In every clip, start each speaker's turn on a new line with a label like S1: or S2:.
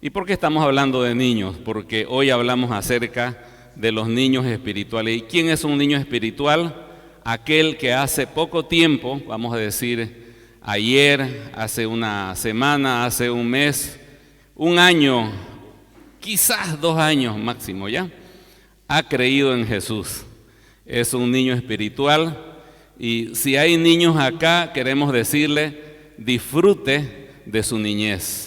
S1: ¿Y por qué estamos hablando de niños? Porque hoy hablamos acerca de los niños espirituales. ¿Y quién es un niño espiritual? Aquel que hace poco tiempo, vamos a decir ayer, hace una semana, hace un mes, un año, quizás 2 años máximo ya, ha creído en Jesús. Es un niño espiritual y si hay niños acá, queremos decirle, disfrute de su niñez.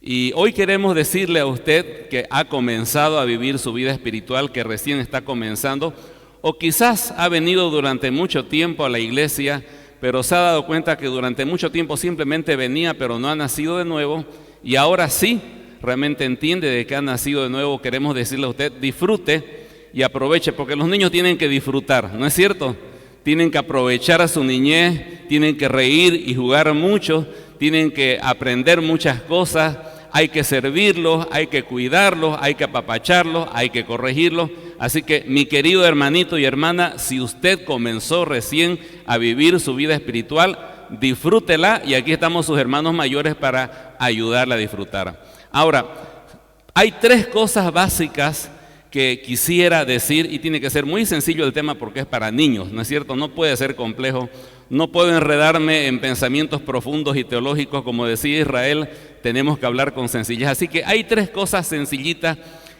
S1: Y hoy queremos decirle a usted que ha comenzado a vivir su vida espiritual, que recién está comenzando, o quizás ha venido durante mucho tiempo a la iglesia, pero se ha dado cuenta que durante mucho tiempo simplemente venía, pero no ha nacido de nuevo, y ahora sí, realmente entiende de que ha nacido de nuevo. Queremos decirle a usted, disfrute y aproveche, porque los niños tienen que disfrutar, ¿no es cierto? Tienen que aprovechar a su niñez, tienen que reír y jugar mucho, tienen que aprender muchas cosas. Hay que servirlos, hay que cuidarlos, hay que apapacharlos, hay que corregirlos. Así que, mi querido hermanito y hermana, si usted comenzó recién a vivir su vida espiritual, disfrútela, y aquí estamos sus hermanos mayores para ayudarle a disfrutar. Ahora, hay 3 cosas básicas que quisiera decir, y tiene que ser muy sencillo el tema porque es para niños, ¿no es cierto? No puede ser complejo. No puedo enredarme en pensamientos profundos y teológicos, como decía Israel, tenemos que hablar con sencillez. Así que hay 3 cosas sencillitas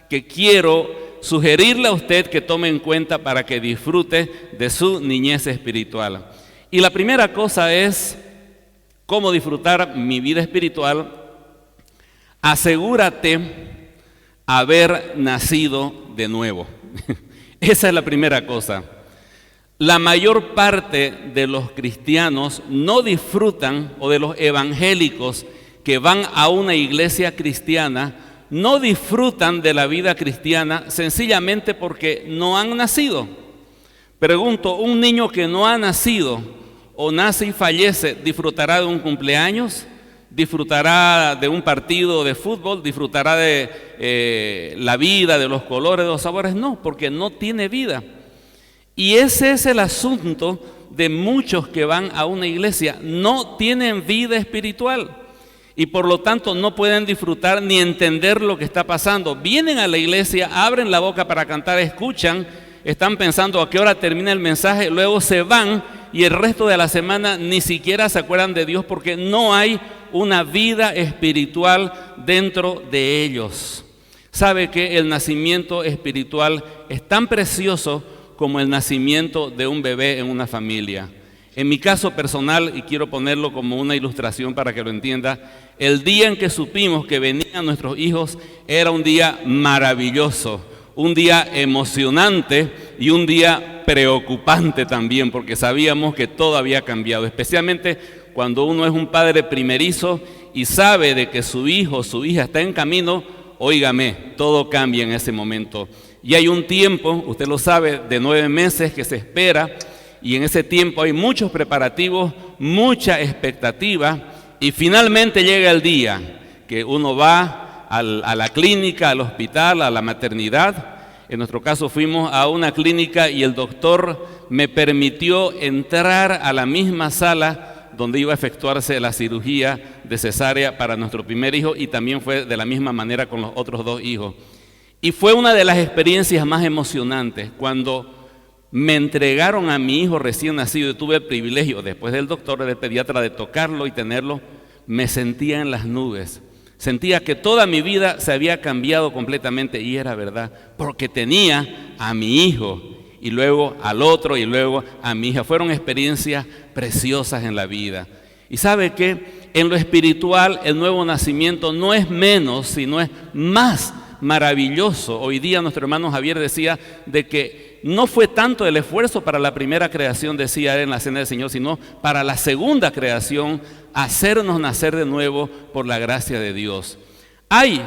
S1: que quiero sugerirle a usted que tome en cuenta para que disfrute de su niñez espiritual. Y la primera cosa es, ¿cómo disfrutar mi vida espiritual? Asegúrate haber nacido de nuevo. Esa es la primera cosa. La mayor parte de los cristianos no disfrutan, o de los evangélicos que van a una iglesia cristiana, no disfrutan de la vida cristiana sencillamente porque no han nacido. Pregunto, ¿un niño que no ha nacido o nace y fallece, disfrutará de un cumpleaños? ¿Disfrutará de un partido de fútbol? ¿Disfrutará de la vida, de los colores, de los sabores? No, porque no tiene vida. Y ese es el asunto de muchos que van a una iglesia, no tienen vida espiritual y por lo tanto no pueden disfrutar ni entender lo que está pasando. Vienen a la iglesia, abren la boca para cantar, escuchan, están pensando a qué hora termina el mensaje, luego se van y el resto de la semana ni siquiera se acuerdan de Dios porque no hay una vida espiritual dentro de ellos. ¿Sabe que el nacimiento espiritual es tan precioso como el nacimiento de un bebé en una familia? En mi caso personal, y quiero ponerlo como una ilustración para que lo entienda, el día en que supimos que venían nuestros hijos era un día maravilloso, un día emocionante y un día preocupante también, porque sabíamos que todo había cambiado, especialmente cuando uno es un padre primerizo y sabe de que su hijo o su hija está en camino. Óigame, todo cambia en ese momento. Y hay un tiempo, usted lo sabe, de 9 meses que se espera, y en ese tiempo hay muchos preparativos, mucha expectativa, y finalmente llega el día que uno va a la clínica, al hospital, a la maternidad. En nuestro caso fuimos a una clínica y el doctor me permitió entrar a la misma sala donde iba a efectuarse la cirugía de cesárea para nuestro primer hijo, y también fue de la misma manera con los otros 2 hijos. Y fue una de las experiencias más emocionantes. Cuando me entregaron a mi hijo recién nacido y tuve el privilegio, después del doctor, del pediatra, de tocarlo y tenerlo, me sentía en las nubes. Sentía que toda mi vida se había cambiado completamente, y era verdad, porque tenía a mi hijo y luego al otro y luego a mi hija. Fueron experiencias preciosas en la vida. Y ¿sabe qué? En lo espiritual, el nuevo nacimiento no es menos, sino es más maravilloso. Hoy día nuestro hermano Javier decía de que no fue tanto el esfuerzo para la primera creación, decía él en la Cena del Señor, sino para la segunda creación, hacernos nacer de nuevo por la gracia de Dios. Hay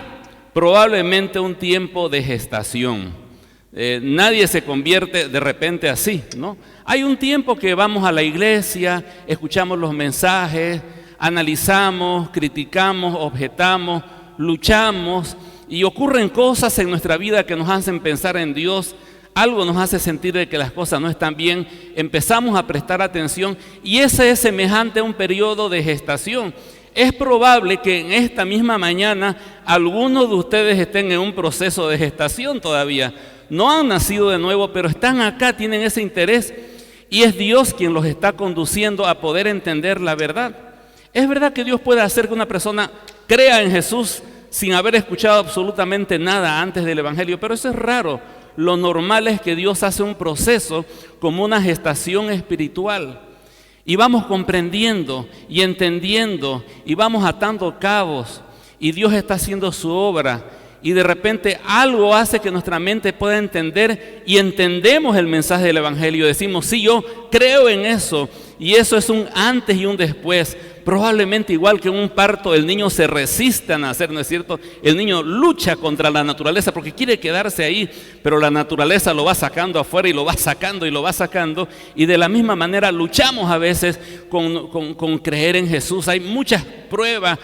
S1: probablemente un tiempo de gestación. Nadie se convierte de repente así, ¿no? Hay un tiempo que vamos a la iglesia, escuchamos los mensajes, analizamos, criticamos, objetamos, luchamos, y ocurren cosas en nuestra vida que nos hacen pensar en Dios. Algo nos hace sentir de que las cosas no están bien, empezamos a prestar atención, y ese es semejante a un periodo de gestación Es probable que en esta misma mañana algunos de ustedes estén en un proceso de gestación todavía. No han nacido de nuevo, pero están acá, tienen ese interés y es Dios quien los está conduciendo a poder entender la verdad. Es verdad que Dios puede hacer que una persona crea en Jesús sin haber escuchado absolutamente nada antes del Evangelio, pero eso es raro. Lo normal es que Dios hace un proceso como una gestación espiritual. Y vamos comprendiendo y entendiendo y vamos atando cabos y Dios está haciendo su obra y de repente algo hace que nuestra mente pueda entender y entendemos el mensaje del Evangelio. Decimos, sí, yo creo en eso y eso es un antes y un después. Probablemente igual que en un parto el niño se resiste a nacer, ¿no es cierto? El niño lucha contra la naturaleza porque quiere quedarse ahí, pero la naturaleza lo va sacando afuera y lo va sacando y lo va sacando. Y de la misma manera luchamos a veces con creer en Jesús. Hay muchas pruebas,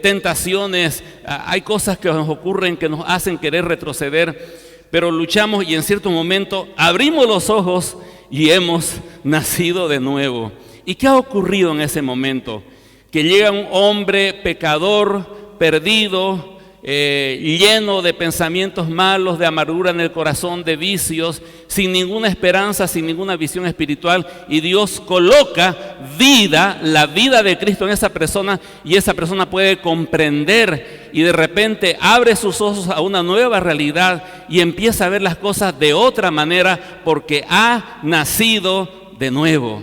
S1: tentaciones, hay cosas que nos ocurren que nos hacen querer retroceder, pero luchamos y en cierto momento abrimos los ojos y hemos nacido de nuevo. ¿Y qué ha ocurrido en ese momento? Que llega un hombre pecador, perdido, lleno de pensamientos malos, de amargura en el corazón, de vicios, sin ninguna esperanza, sin ninguna visión espiritual, y Dios coloca vida, la vida de Cristo en esa persona, y esa persona puede comprender y de repente abre sus ojos a una nueva realidad y empieza a ver las cosas de otra manera porque ha nacido de nuevo.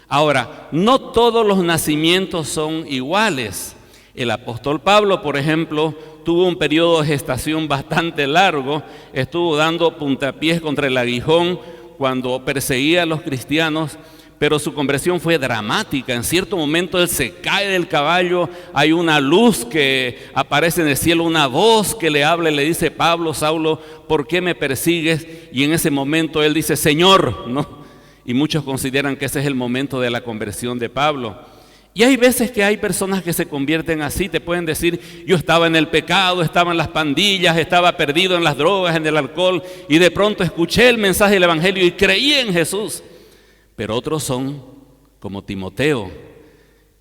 S1: Ahora, no todos los nacimientos son iguales. El apóstol Pablo, por ejemplo, tuvo un periodo de gestación bastante largo, estuvo dando puntapiés contra el aguijón cuando perseguía a los cristianos, pero su conversión fue dramática. En cierto momento él se cae del caballo, hay una luz que aparece en el cielo, una voz que le habla y le dice, Pablo, Saulo, ¿por qué me persigues? Y en ese momento él dice, Señor, ¿no? Y muchos consideran que ese es el momento de la conversión de Pablo. Y hay veces que hay personas que se convierten así, te pueden decir, yo estaba en el pecado, estaba en las pandillas, estaba perdido en las drogas, en el alcohol, y de pronto escuché el mensaje del Evangelio y creí en Jesús. Pero otros son como Timoteo,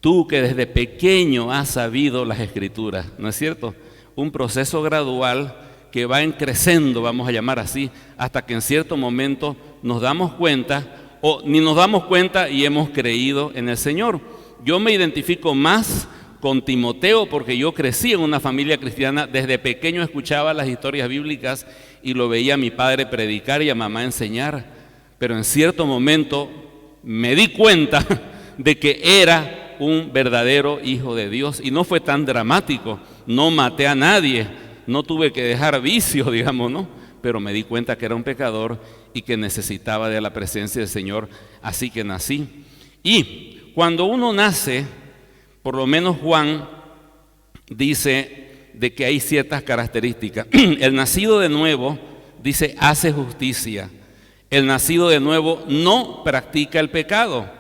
S1: tú que desde pequeño has sabido las Escrituras, ¿no es cierto? Un proceso gradual que va creciendo, vamos a llamar así, hasta que en cierto momento nos damos cuenta o ni nos damos cuenta y hemos creído en el Señor. Yo me identifico más con Timoteo porque yo crecí en una familia cristiana, desde pequeño escuchaba las historias bíblicas y lo veía a mi padre predicar y a mamá enseñar, pero en cierto momento me di cuenta de que era un verdadero hijo de Dios y no fue tan dramático, no maté a nadie, no tuve que dejar vicio, digamos, ¿no? Pero me di cuenta que era un pecador y que necesitaba de la presencia del Señor, así que nací. Y cuando uno nace, por lo menos Juan dice de que hay ciertas características. El nacido de nuevo, dice, hace justicia. El nacido de nuevo no practica el pecado.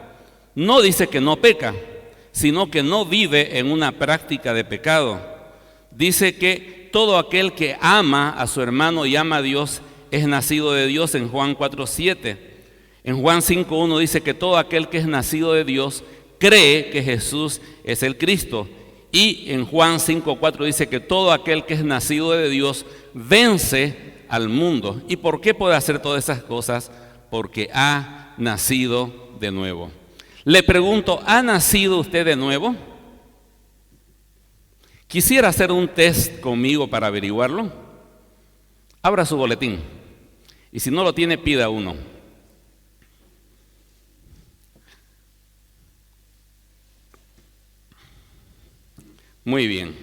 S1: No dice que no peca, sino que no vive en una práctica de pecado. Dice que todo aquel que ama a su hermano y ama a Dios es nacido de Dios en Juan 4:7. En Juan 5:1 dice que todo aquel que es nacido de Dios cree que Jesús es el Cristo. Y en Juan 5:4 dice que todo aquel que es nacido de Dios vence al mundo. ¿Y por qué puede hacer todas esas cosas? Porque ha nacido de nuevo. Le pregunto, ¿ha nacido usted de nuevo? Quisiera hacer un test conmigo para averiguarlo. Abra su boletín y si no lo tiene, pida uno. Muy bien.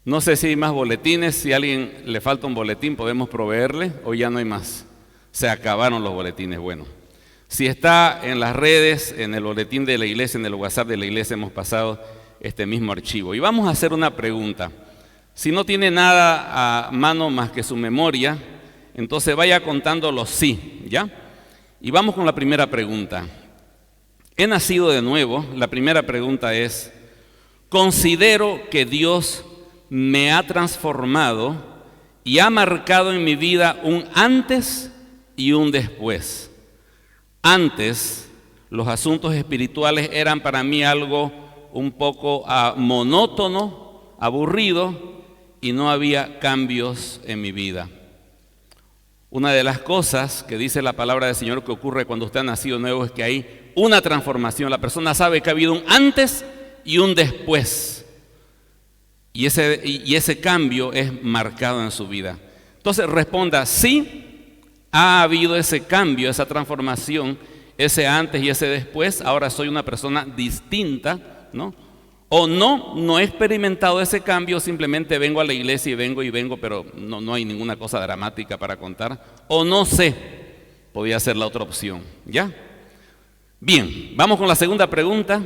S1: No sé si hay más boletines, si a alguien le falta un boletín podemos proveerle o ya no hay más. Se acabaron los boletines, bueno. Si está en las redes, en el boletín de la iglesia, en el WhatsApp de la iglesia hemos pasado este mismo archivo. Y vamos a hacer una pregunta. Si no tiene nada a mano más que su memoria, entonces vaya contando los sí, ¿ya? Y vamos con la primera pregunta. ¿He nacido de nuevo? La primera pregunta es, ¿considero que Dios me ha transformado y ha marcado en mi vida un antes y un después? Antes, los asuntos espirituales eran para mí algo un poco monótono, aburrido, y no había cambios en mi vida. Una de las cosas que dice la palabra del Señor que ocurre cuando usted ha nacido nuevo es que hay una transformación. La persona sabe que ha habido un antes y un después. Y ese cambio es marcado en su vida. Entonces responda, sí, ha habido ese cambio, esa transformación, ese antes y ese después. Ahora soy una persona distinta, ¿no? O no he experimentado ese cambio, simplemente vengo a la iglesia y vengo, pero no hay ninguna cosa dramática para contar. O no sé, podría ser la otra opción, ¿ya? Bien, vamos con la segunda pregunta.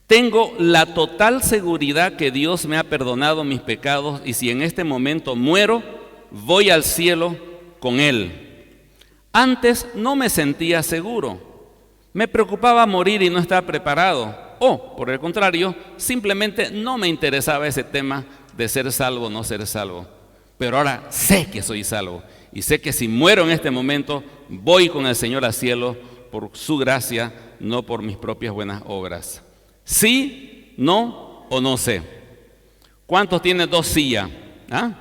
S1: Tengo la total seguridad que Dios me ha perdonado mis pecados y si en este momento muero, voy al cielo con Él. Antes no me sentía seguro, me preocupaba morir y no estaba preparado. O, por el contrario, simplemente no me interesaba ese tema de ser salvo o no ser salvo. Pero ahora sé que soy salvo y sé que si muero en este momento, voy con el Señor al cielo por su gracia, no por mis propias buenas obras. Sí, no o no sé. ¿Cuántos tienen dos sillas? ¿Ah?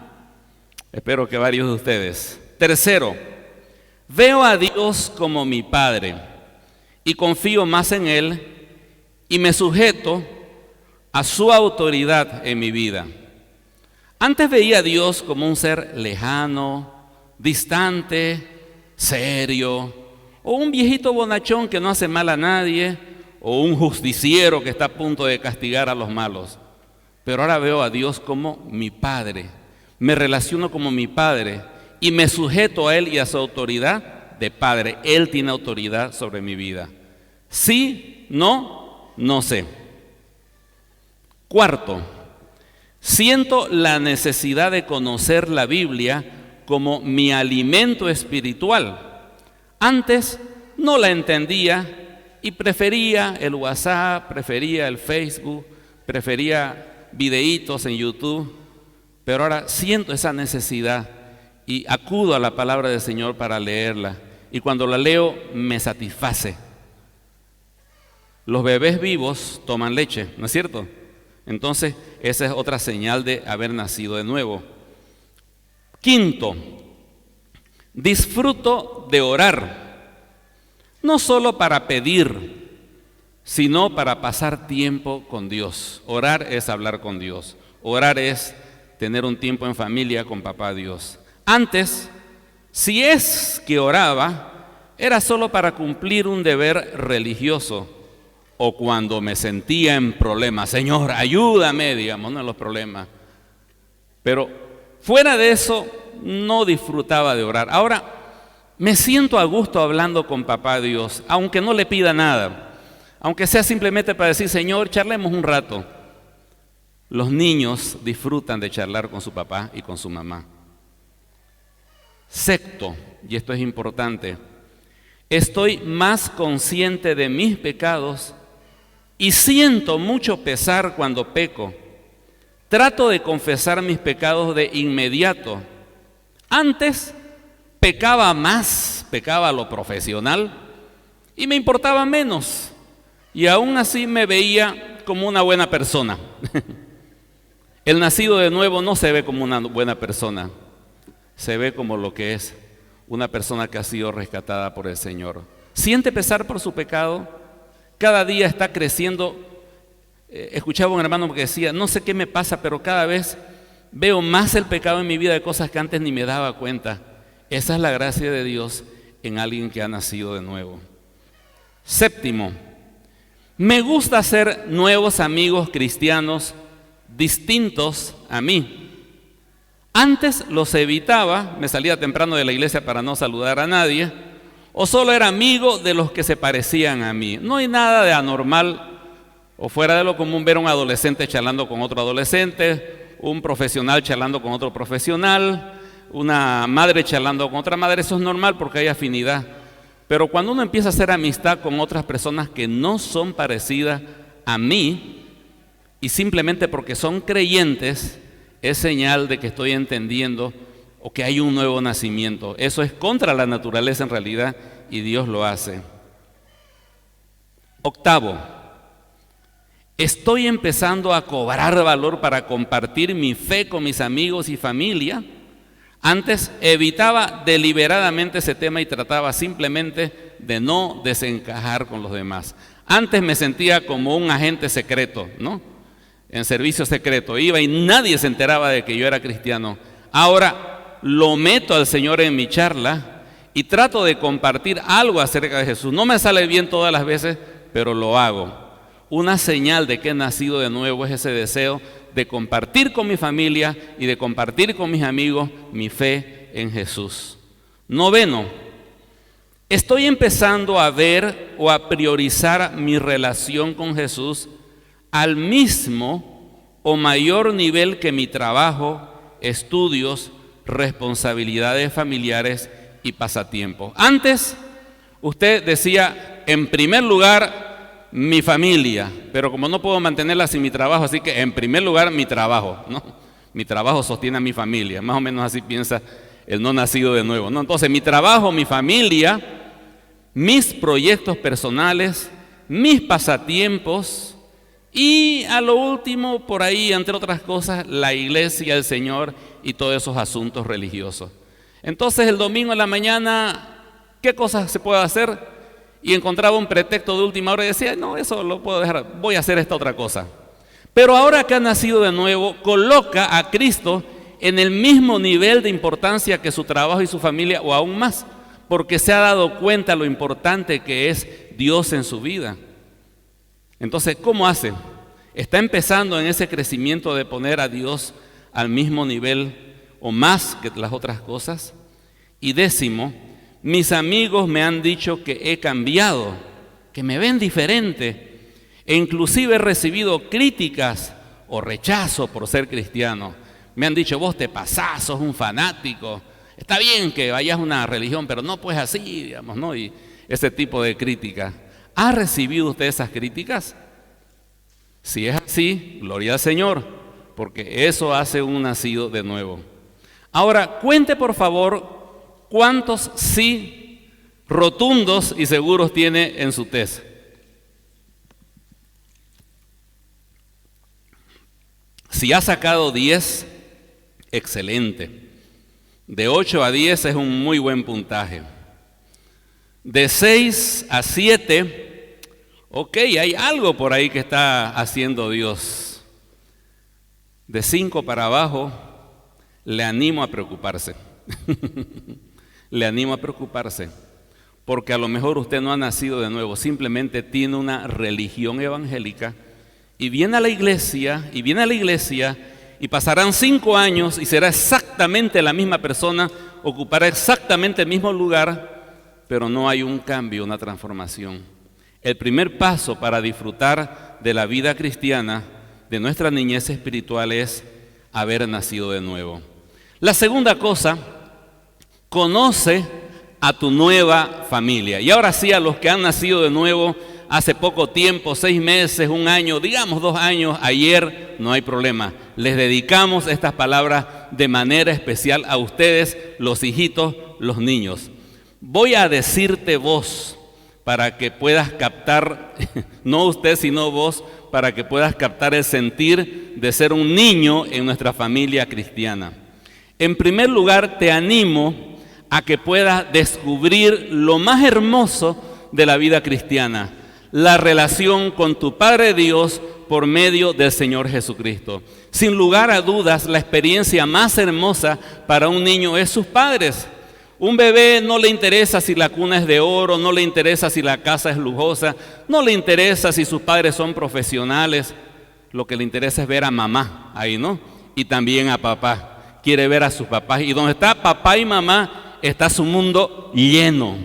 S1: Espero que varios de ustedes. Tercero, veo a Dios como mi Padre y confío más en Él y me sujeto a su autoridad en mi vida. Antes veía a Dios como un ser lejano, distante, serio, o un viejito bonachón que no hace mal a nadie, o un justiciero que está a punto de castigar a los malos. Pero ahora veo a Dios como mi Padre, me relaciono como mi Padre y me sujeto a Él y a su autoridad de Padre. Él tiene autoridad sobre mi vida. Sí, no sé. Cuarto, siento la necesidad de conocer la Biblia como mi alimento espiritual. Antes no la entendía y prefería el WhatsApp, prefería el Facebook, prefería videitos en YouTube, pero ahora siento esa necesidad y acudo a la palabra del Señor para leerla. Y cuando la leo me satisface. Los bebés vivos toman leche, ¿no es cierto? Entonces, esa es otra señal de haber nacido de nuevo. Quinto, disfruto de orar, no solo para pedir, sino para pasar tiempo con Dios. Orar es hablar con Dios. Orar es tener un tiempo en familia con papá Dios. Antes, si es que oraba, era solo para cumplir un deber religioso. O cuando me sentía en problemas, Señor, ayúdame, digamos, no en los problemas. Pero fuera de eso, no disfrutaba de orar. Ahora, me siento a gusto hablando con papá Dios, aunque no le pida nada. Aunque sea simplemente para decir, Señor, charlemos un rato. Los niños disfrutan de charlar con su papá y con su mamá. Sexto, y esto es importante, estoy más consciente de mis pecados y siento mucho pesar cuando peco. Trato de confesar mis pecados de inmediato. Antes pecaba más, pecaba a lo profesional y me importaba menos. Y aún así me veía como una buena persona. El nacido de nuevo no se ve como una buena persona, se ve como lo que es, una persona que ha sido rescatada por el Señor. ¿Siente pesar por su pecado? Cada día está creciendo. Escuchaba a un hermano que decía, no sé qué me pasa, pero cada vez veo más el pecado en mi vida de cosas que antes ni me daba cuenta. Esa es la gracia de Dios en alguien que ha nacido de nuevo. Séptimo, me gusta hacer nuevos amigos cristianos distintos a mí. Antes los evitaba, me salía temprano de la iglesia para no saludar a nadie, o solo era amigo de los que se parecían a mí. No hay nada de anormal o fuera de lo común ver a un adolescente charlando con otro adolescente, un profesional charlando con otro profesional, una madre charlando con otra madre. Eso es normal porque hay afinidad. Pero cuando uno empieza a hacer amistad con otras personas que no son parecidas a mí y simplemente porque son creyentes, es señal de que estoy entendiendo o que hay un nuevo nacimiento. Eso es contra la naturaleza en realidad y Dios lo hace. Octavo, Estoy empezando a cobrar valor para compartir mi fe con mis amigos y familia. Antes evitaba deliberadamente ese tema y trataba simplemente de no desencajar con los demás. Antes me sentía como un agente secreto, ¿no? En servicio secreto. Iba y nadie se enteraba de que yo era cristiano. Ahora lo meto al Señor en mi charla y trato de compartir algo acerca de Jesús. No me sale bien todas las veces, pero lo hago. Una señal de que he nacido de nuevo es ese deseo de compartir con mi familia y de compartir con mis amigos mi fe en Jesús. Noveno, estoy empezando a ver o a priorizar mi relación con Jesús al mismo o mayor nivel que mi trabajo, estudios, responsabilidades familiares y pasatiempos. Antes, usted decía, en primer lugar, mi familia, pero como no puedo mantenerla sin mi trabajo, así que en primer lugar mi trabajo, ¿no? Mi trabajo sostiene a mi familia, más o menos así piensa el no nacido de nuevo, ¿no? Entonces mi trabajo, mi familia, mis proyectos personales, mis pasatiempos y a lo último por ahí, entre otras cosas, la iglesia, el Señor y todos esos asuntos religiosos. Entonces el domingo en la mañana, ¿qué cosas se puede hacer? Y encontraba un pretexto de última hora y decía, no, eso lo puedo dejar, voy a hacer esta otra cosa. Pero ahora que ha nacido de nuevo, coloca a Cristo en el mismo nivel de importancia que su trabajo y su familia, o aún más, porque se ha dado cuenta lo importante que es Dios en su vida. Entonces, ¿cómo hace? Está empezando en ese crecimiento de poner a Dios al mismo nivel o más que las otras cosas. Y décimo, mis amigos me han dicho que he cambiado, que me ven diferente, e inclusive he recibido críticas o rechazo por ser cristiano. Me han dicho, vos te pasás, sos un fanático, está bien que vayas a una religión, pero no pues así, digamos, ¿no? Y ese tipo de críticas. ¿Ha recibido usted esas críticas? Si es así, gloria al Señor, porque eso hace un nacido de nuevo. Ahora, cuente por favor ¿cuántos sí rotundos y seguros tiene en su test? Si ha sacado 10, excelente. De 8 a 10 es un muy buen puntaje. De 6 a 7, ok, hay algo por ahí que está haciendo Dios. De 5 para abajo, le animo a preocuparse. Le animo a preocuparse, porque a lo mejor usted no ha nacido de nuevo, simplemente tiene una religión evangélica y viene a la iglesia y pasarán 5 años y será exactamente la misma persona, ocupará exactamente el mismo lugar, pero no hay un cambio, una transformación. El primer paso para disfrutar de la vida cristiana, de nuestra niñez espiritual, es haber nacido de nuevo. La segunda cosa, conoce a tu nueva familia. Y ahora sí, a los que han nacido de nuevo hace poco tiempo, 6 meses, 1 año, digamos 2 años, ayer, no hay problema. Les dedicamos estas palabras de manera especial a ustedes, los hijitos, los niños. Voy a decirte vos para que puedas captar, no usted sino vos, para que puedas captar el sentir de ser un niño en nuestra familia cristiana. En primer lugar, te animo a que puedas descubrir lo más hermoso de la vida cristiana, la relación con tu Padre Dios por medio del Señor Jesucristo. Sin lugar a dudas, la experiencia más hermosa para un niño es sus padres. Un bebé no le interesa si la cuna es de oro, no le interesa si la casa es lujosa, no le interesa si sus padres son profesionales. Lo que le interesa es ver a mamá ahí, ¿no? Y también a papá. Quiere ver a sus papás. Y donde está papá y mamá, está su mundo lleno.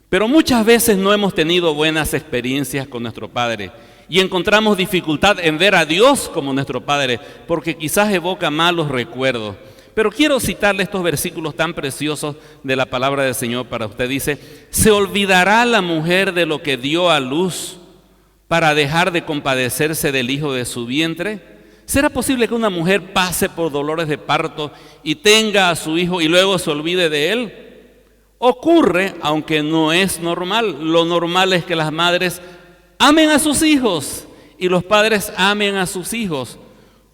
S1: Pero muchas veces no hemos tenido buenas experiencias con nuestro Padre y encontramos dificultad en ver a Dios como nuestro Padre porque quizás evoca malos recuerdos. Pero quiero citarle estos versículos tan preciosos de la palabra del Señor para usted. Dice, ¿se olvidará la mujer de lo que dio a luz para dejar de compadecerse del hijo de su vientre? ¿Será posible que una mujer pase por dolores de parto y tenga a su hijo y luego se olvide de él? Ocurre, aunque no es normal. Lo normal es que las madres amen a sus hijos y los padres amen a sus hijos.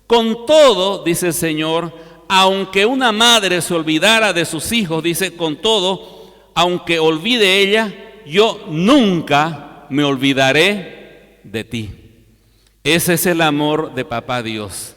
S1: Con todo, dice el Señor, aunque una madre se olvidara de sus hijos, dice, con todo, aunque olvide ella, yo nunca me olvidaré de ti. Ese es el amor de Papá Dios.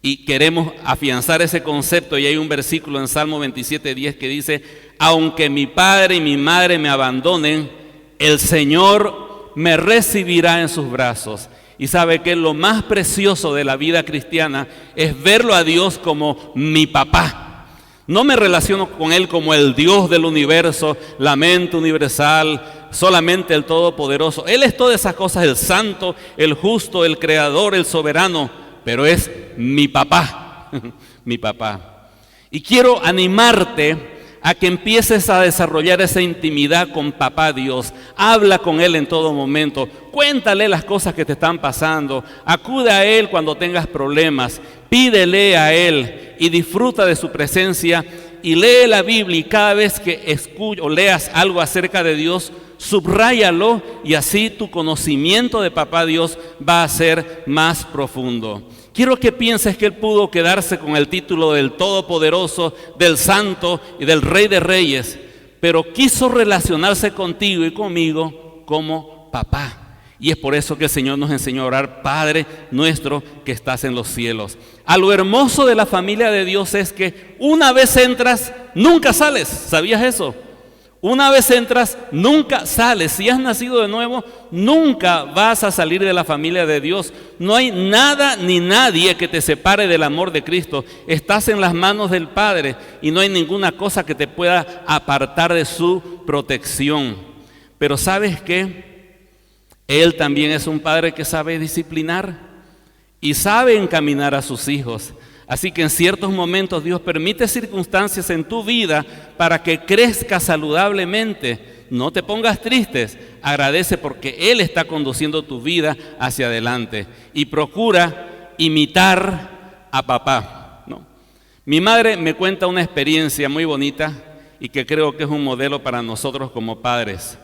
S1: Y queremos afianzar ese concepto, y hay un versículo en Salmo 27:10 que dice, aunque mi padre y mi madre me abandonen, el Señor me recibirá en sus brazos. Y sabe que lo más precioso de la vida cristiana es verlo a Dios como mi papá. No me relaciono con Él como el Dios del universo, la mente universal, solamente el Todopoderoso. Él es todas esas cosas, el santo, el justo, el creador, el soberano, pero es mi papá, mi papá. Y quiero animarte a que empieces a desarrollar esa intimidad con Papá Dios. Habla con Él en todo momento, cuéntale las cosas que te están pasando, acude a Él cuando tengas problemas, pídele a Él y disfruta de su presencia y lee la Biblia, y cada vez que escuches o leas algo acerca de Dios, subráyalo, y así tu conocimiento de Papá Dios va a ser más profundo. Quiero que pienses que Él pudo quedarse con el título del Todopoderoso, del Santo y del Rey de Reyes, pero quiso relacionarse contigo y conmigo como papá. Y es por eso que el Señor nos enseñó a orar, Padre nuestro que estás en los cielos. A lo hermoso de la familia de Dios es que una vez entras, nunca sales. ¿Sabías eso? Una vez entras, nunca sales. Si has nacido de nuevo, nunca vas a salir de la familia de Dios. No hay nada ni nadie que te separe del amor de Cristo. Estás en las manos del Padre y no hay ninguna cosa que te pueda apartar de su protección. Pero ¿sabes qué? Él también es un padre que sabe disciplinar y sabe encaminar a sus hijos. Así que en ciertos momentos Dios permite circunstancias en tu vida para que crezcas saludablemente. No te pongas tristes, agradece porque Él está conduciendo tu vida hacia adelante. Y procura imitar a papá, ¿no? Mi madre me cuenta una experiencia muy bonita y que creo que es un modelo para nosotros como padres.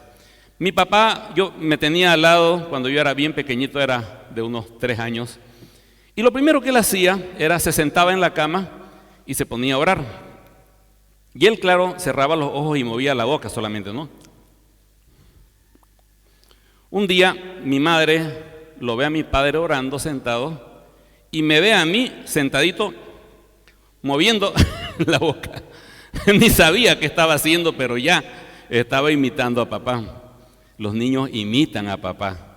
S1: Mi papá, yo me tenía al lado cuando yo era bien pequeñito, era de unos 3 años. Y lo primero que él hacía era, se sentaba en la cama y se ponía a orar. Y él, claro, cerraba los ojos y movía la boca solamente, ¿no? Un día mi madre lo ve a mi padre orando sentado y me ve a mí sentadito moviendo la boca. Ni sabía qué estaba haciendo, pero ya estaba imitando a papá. Los niños imitan a papá.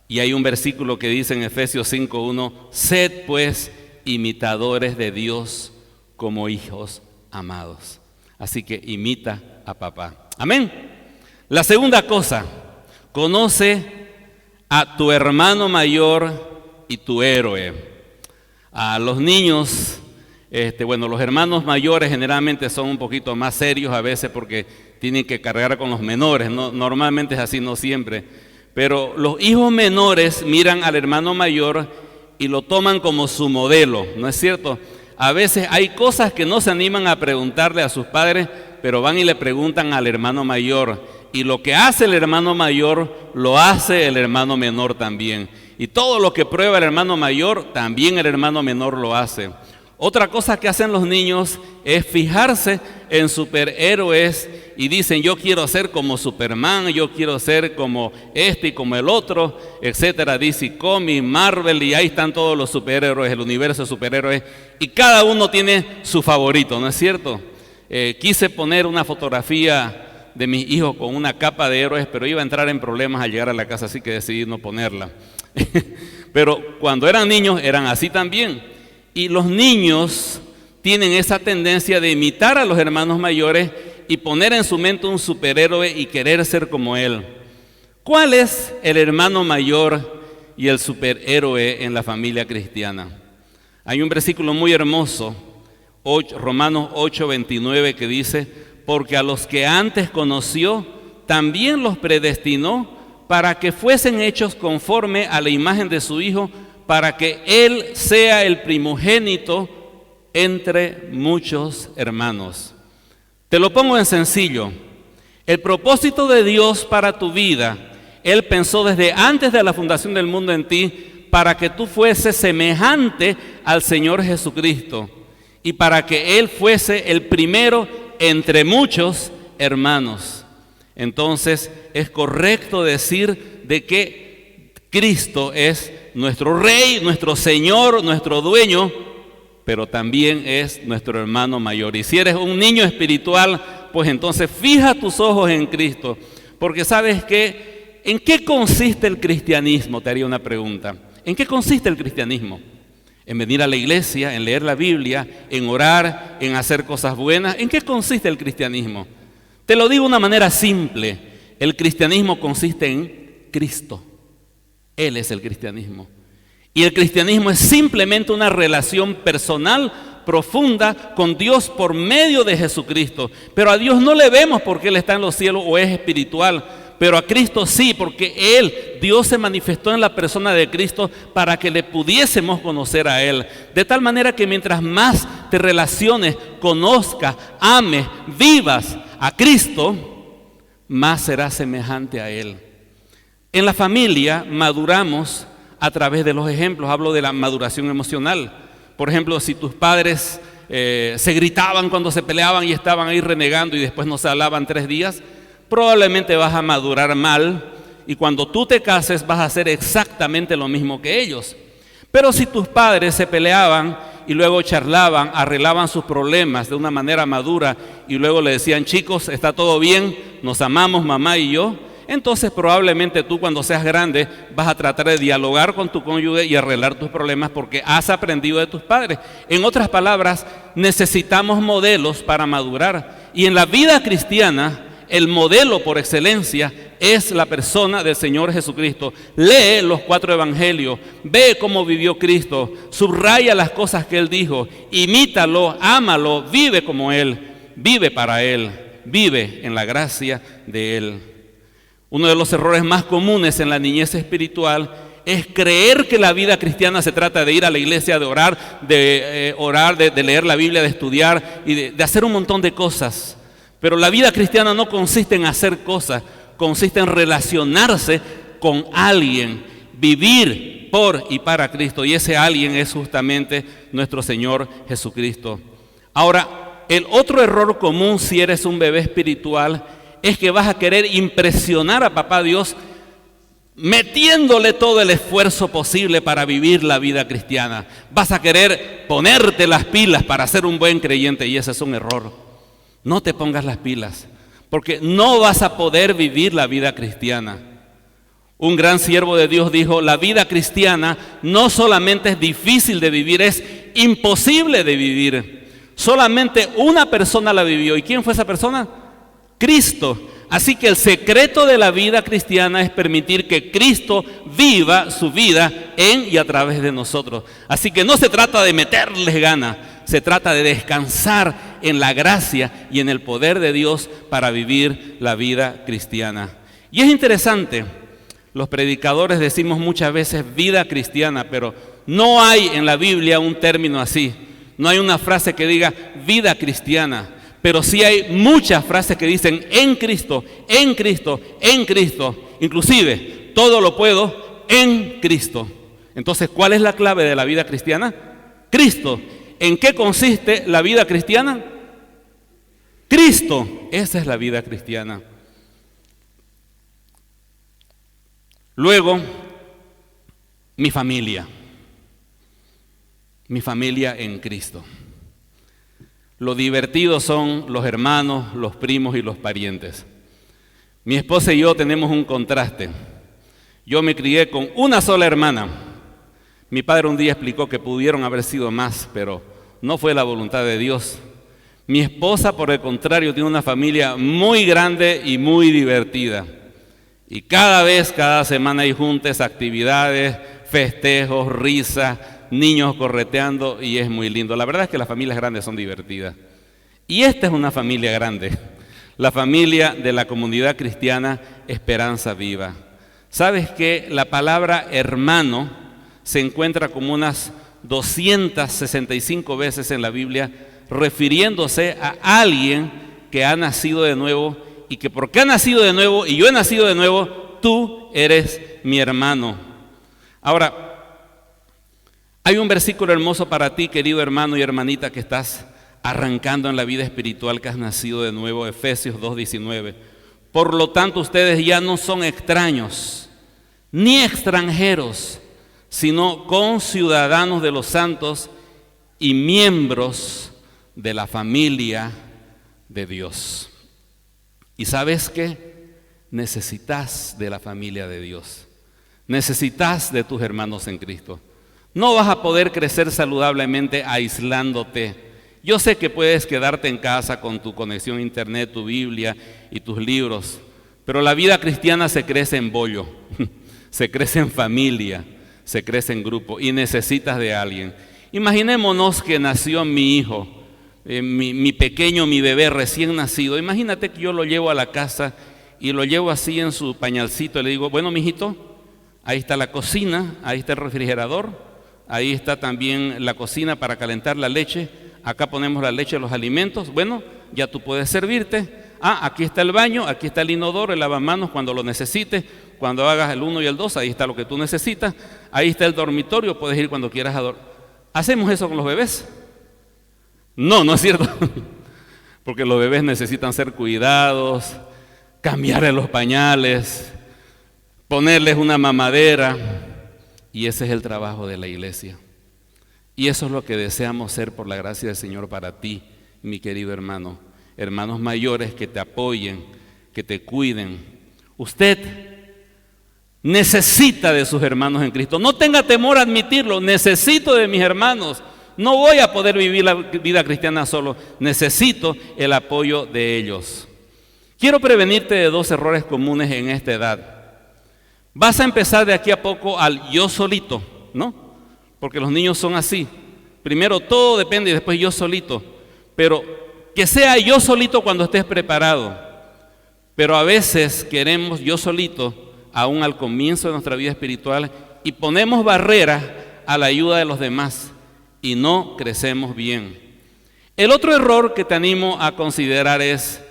S1: Y hay un versículo que dice en Efesios 5:1, sed pues imitadores de Dios como hijos amados. Así que imita a papá. Amén. La segunda cosa, conoce a tu hermano mayor y tu héroe. A los niños, los hermanos mayores generalmente son un poquito más serios a veces porque tienen que cargar con los menores. No, normalmente es así, no siempre. Pero los hijos menores miran al hermano mayor y lo toman como su modelo, ¿no es cierto? A veces hay cosas que no se animan a preguntarle a sus padres, pero van y le preguntan al hermano mayor. Y lo que hace el hermano mayor, lo hace el hermano menor también. Y todo lo que prueba el hermano mayor, también el hermano menor lo hace. Otra cosa que hacen los niños es fijarse en superhéroes y dicen, yo quiero ser como Superman, yo quiero ser como este y como el otro, etcétera. DC Comics, Marvel, y ahí están todos los superhéroes, el universo de superhéroes, y cada uno tiene su favorito, ¿no es cierto? Quise poner una fotografía de mis hijos con una capa de héroes, pero iba a entrar en problemas al llegar a la casa, así que decidí no ponerla. Pero cuando eran niños eran así también. Y los niños tienen esa tendencia de imitar a los hermanos mayores y poner en su mente un superhéroe y querer ser como él. ¿Cuál es el hermano mayor y el superhéroe en la familia cristiana? Hay un versículo muy hermoso, Romanos 8:29, que dice, porque a los que antes conoció, también los predestinó para que fuesen hechos conforme a la imagen de su Hijo, para que Él sea el primogénito entre muchos hermanos. Te lo pongo en sencillo. El propósito de Dios para tu vida, Él pensó desde antes de la fundación del mundo en ti, para que tú fueses semejante al Señor Jesucristo y para que Él fuese el primero entre muchos hermanos. Entonces es correcto decir de que Cristo es nuestro Rey, nuestro Señor, nuestro dueño, pero también es nuestro hermano mayor. Y si eres un niño espiritual, pues entonces fija tus ojos en Cristo, porque sabes que, ¿en qué consiste el cristianismo? Te haría una pregunta. ¿En qué consiste el cristianismo? En venir a la iglesia, en leer la Biblia, en orar, en hacer cosas buenas. ¿En qué consiste el cristianismo? Te lo digo de una manera simple. El cristianismo consiste en Cristo. Él es el cristianismo. Y el cristianismo es simplemente una relación personal profunda con Dios por medio de Jesucristo. Pero a Dios no le vemos porque Él está en los cielos o es espiritual. Pero a Cristo sí, porque Él, Dios se manifestó en la persona de Cristo para que le pudiésemos conocer a Él. De tal manera que mientras más te relaciones, conozcas, ames, vivas a Cristo, más serás semejante a Él. En la familia maduramos a través de los ejemplos. Hablo de la maduración emocional. Por ejemplo, si tus padres se gritaban cuando se peleaban y estaban ahí renegando y después no se hablaban 3 días, probablemente vas a madurar mal y cuando tú te cases vas a hacer exactamente lo mismo que ellos. Pero si tus padres se peleaban y luego charlaban, arreglaban sus problemas de una manera madura y luego le decían, chicos, está todo bien, nos amamos mamá y yo, entonces probablemente tú cuando seas grande vas a tratar de dialogar con tu cónyuge y arreglar tus problemas porque has aprendido de tus padres. En otras palabras, necesitamos modelos para madurar. Y en la vida cristiana, el modelo por excelencia es la persona del Señor Jesucristo. Lee los 4 evangelios, ve cómo vivió Cristo, subraya las cosas que Él dijo, imítalo, ámalo, vive como Él, vive para Él, vive en la gracia de Él. Uno de los errores más comunes en la niñez espiritual es creer que la vida cristiana se trata de ir a la iglesia, de orar, de leer la Biblia, de estudiar y de hacer un montón de cosas. Pero la vida cristiana no consiste en hacer cosas, consiste en relacionarse con alguien, vivir por y para Cristo. Y ese alguien es justamente nuestro Señor Jesucristo. Ahora, el otro error común si eres un bebé espiritual es que vas a querer impresionar a papá Dios metiéndole todo el esfuerzo posible para vivir la vida cristiana. Vas a querer ponerte las pilas para ser un buen creyente y ese es un error. No te pongas las pilas, porque no vas a poder vivir la vida cristiana. Un gran siervo de Dios dijo, la vida cristiana no solamente es difícil de vivir, es imposible de vivir. Solamente una persona la vivió. ¿Y quién fue esa persona? Cristo. Así que el secreto de la vida cristiana es permitir que Cristo viva su vida en y a través de nosotros. Así que no se trata de meterles ganas, se trata de descansar en la gracia y en el poder de Dios para vivir la vida cristiana. Y es interesante, los predicadores decimos muchas veces vida cristiana, pero no hay en la Biblia un término así. No hay una frase que diga vida cristiana. Pero sí hay muchas frases que dicen en Cristo, en Cristo, en Cristo. Inclusive, todo lo puedo en Cristo. Entonces, ¿cuál es la clave de la vida cristiana? Cristo. ¿En qué consiste la vida cristiana? Cristo. Esa es la vida cristiana. Luego, mi familia. Mi familia en Cristo. Lo divertido son los hermanos, los primos y los parientes. Mi esposa y yo tenemos un contraste. Yo me crié con una sola hermana. Mi padre un día explicó que pudieron haber sido más, pero no fue la voluntad de Dios. Mi esposa, por el contrario, tiene una familia muy grande y muy divertida. Y cada semana hay juntas, actividades, festejos, risas, niños correteando y es muy lindo. La verdad es que las familias grandes son divertidas. Y esta es una familia grande, la familia de la comunidad cristiana Esperanza Viva. ¿Sabes que la palabra hermano se encuentra como unas 265 veces en la Biblia, refiriéndose a alguien que ha nacido de nuevo y que porque ha nacido de nuevo y yo he nacido de nuevo, tú eres mi hermano? Ahora, Hay un versículo hermoso para ti, querido hermano y hermanita, que estás arrancando en la vida espiritual, que has nacido de nuevo, Efesios 2:19. Por lo tanto, ustedes ya no son extraños, ni extranjeros, sino conciudadanos de los santos y miembros de la familia de Dios. ¿Y sabes qué? Necesitas de la familia de Dios. Necesitas de tus hermanos en Cristo. No vas a poder crecer saludablemente aislándote. Yo sé que puedes quedarte en casa con tu conexión a internet, tu Biblia y tus libros, pero la vida cristiana se crece en bollo, se crece en familia, se crece en grupo y necesitas de alguien. Imaginémonos que nació mi hijo, mi pequeño, mi bebé recién nacido. Imagínate que yo lo llevo a la casa y lo llevo así en su pañalcito y le digo, bueno, mijito, ahí está la cocina, ahí está el refrigerador, ahí está también la cocina para calentar la leche, acá ponemos la leche, los alimentos, bueno, ya tú puedes servirte. Aquí está el baño, aquí está el inodoro, el lavamanos cuando lo necesites, cuando hagas el 1 y el 2, ahí está lo que tú necesitas, ahí está el dormitorio, puedes ir cuando quieras a dormir. ¿Hacemos eso con los bebés? No, no es cierto, porque los bebés necesitan ser cuidados, cambiarles los pañales, ponerles una mamadera, y ese es el trabajo de la iglesia. Y eso es lo que deseamos ser por la gracia del Señor para ti, mi querido hermano. Hermanos mayores que te apoyen, que te cuiden. Usted necesita de sus hermanos en Cristo. No tenga temor a admitirlo, necesito de mis hermanos. No voy a poder vivir la vida cristiana solo, necesito el apoyo de ellos. Quiero prevenirte de 2 errores comunes en esta edad. Vas a empezar de aquí a poco al yo solito, ¿no? Porque los niños son así. Primero todo depende y después yo solito. Pero que sea yo solito cuando estés preparado. Pero a veces queremos yo solito, aún al comienzo de nuestra vida espiritual, y ponemos barreras a la ayuda de los demás y no crecemos bien. El otro error que te animo a considerar es: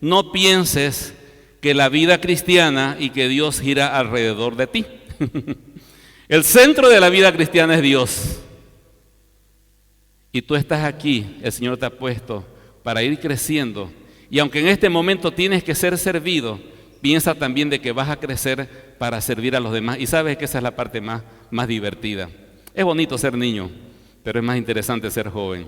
S1: no pienses que la vida cristiana y que Dios gira alrededor de ti. El centro de la vida cristiana es Dios. Y tú estás aquí, el Señor te ha puesto para ir creciendo. Y aunque en este momento tienes que ser servido, piensa también de que vas a crecer para servir a los demás. Y sabes que esa es la parte más divertida. Es bonito ser niño, pero es más interesante ser joven.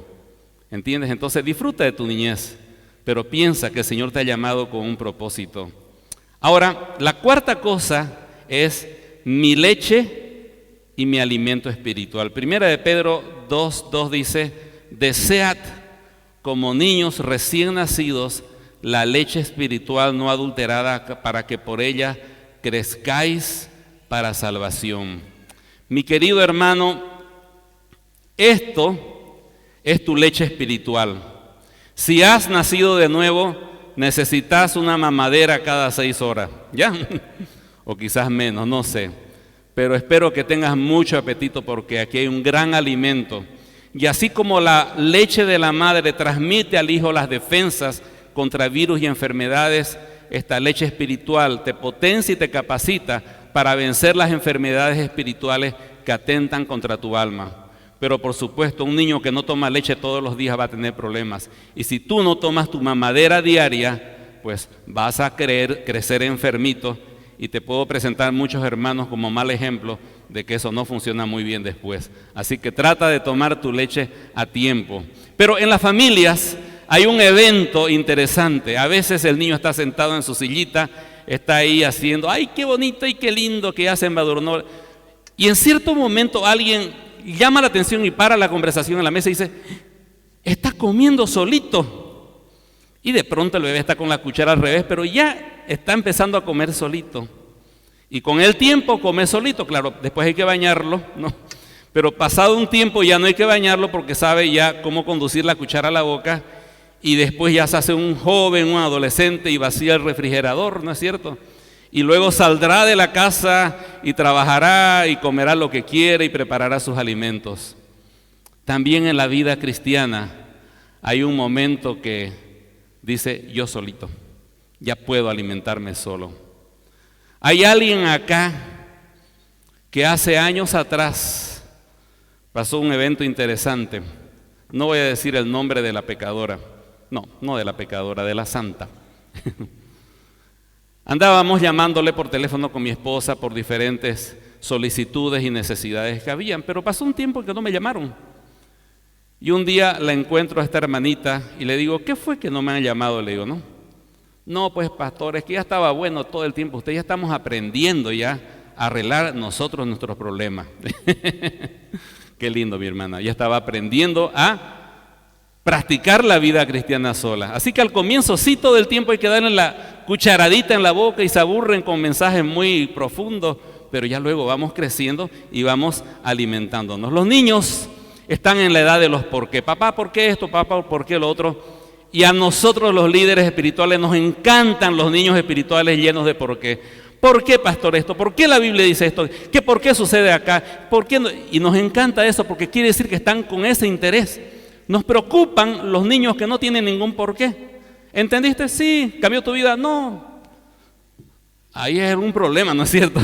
S1: ¿Entiendes? Entonces disfruta de tu niñez, pero piensa que el Señor te ha llamado con un propósito. Ahora, la cuarta cosa es mi leche y mi alimento espiritual. Primera de Pedro 2:2 dice: desead como niños recién nacidos la leche espiritual no adulterada, para que por ella crezcáis para salvación. Mi querido hermano, esto es tu leche espiritual. Si has nacido de nuevo, necesitas una mamadera cada 6 horas, ¿ya? O quizás menos, no sé. Pero espero que tengas mucho apetito, porque aquí hay un gran alimento. Y así como la leche de la madre transmite al hijo las defensas contra virus y enfermedades, esta leche espiritual te potencia y te capacita para vencer las enfermedades espirituales que atentan contra tu alma. Pero por supuesto, un niño que no toma leche todos los días va a tener problemas. Y si tú no tomas tu mamadera diaria, pues vas a crecer enfermito. Y te puedo presentar muchos hermanos como mal ejemplo de que eso no funciona muy bien después. Así que trata de tomar tu leche a tiempo. Pero en las familias hay un evento interesante. A veces el niño está sentado en su sillita, está ahí haciendo, ¡ay, qué bonito y qué lindo que hace embadurnador! Y en cierto momento alguien llama la atención y para la conversación en la mesa y dice: está comiendo solito. Y de pronto el bebé está con la cuchara al revés, pero ya está empezando a comer solito. Y con el tiempo come solito, claro, después hay que bañarlo, ¿no? Pero pasado un tiempo ya no hay que bañarlo, porque sabe ya cómo conducir la cuchara a la boca, y después ya se hace un joven, un adolescente y vacía el refrigerador, ¿no es cierto? Y luego saldrá de la casa y trabajará y comerá lo que quiere y preparará sus alimentos. También en la vida cristiana hay un momento que dice: yo solito, ya puedo alimentarme solo. Hay alguien acá que hace años atrás pasó un evento interesante. No voy a decir el nombre de la pecadora. No de la pecadora, de la santa. Andábamos llamándole por teléfono con mi esposa por diferentes solicitudes y necesidades que habían, pero pasó un tiempo que no me llamaron. Y un día la encuentro a esta hermanita y le digo, ¿qué fue que no me han llamado? Le digo, no, pues pastor, es que ya estaba bueno todo el tiempo. Usted ya estamos aprendiendo ya a arreglar nosotros nuestros problemas. Qué lindo, mi hermana. Ya estaba aprendiendo a practicar la vida cristiana sola. Así que al comienzo sí, todo el tiempo hay que darle la cucharadita en la boca y se aburren con mensajes muy profundos, pero ya luego vamos creciendo y vamos alimentándonos. Los niños están en la edad de los por qué. Papá, ¿por qué esto? Papá, ¿por qué lo otro? Y a nosotros los líderes espirituales nos encantan los niños espirituales llenos de por qué. ¿Por qué, pastor, esto? ¿Por qué la Biblia dice esto? ¿Por qué sucede acá? ¿Por qué no? Y nos encanta eso porque quiere decir que están con ese interés. Nos preocupan los niños que no tienen ningún por qué. ¿Entendiste? Sí. ¿Cambió tu vida? No. Ahí hay algún problema, ¿no es cierto?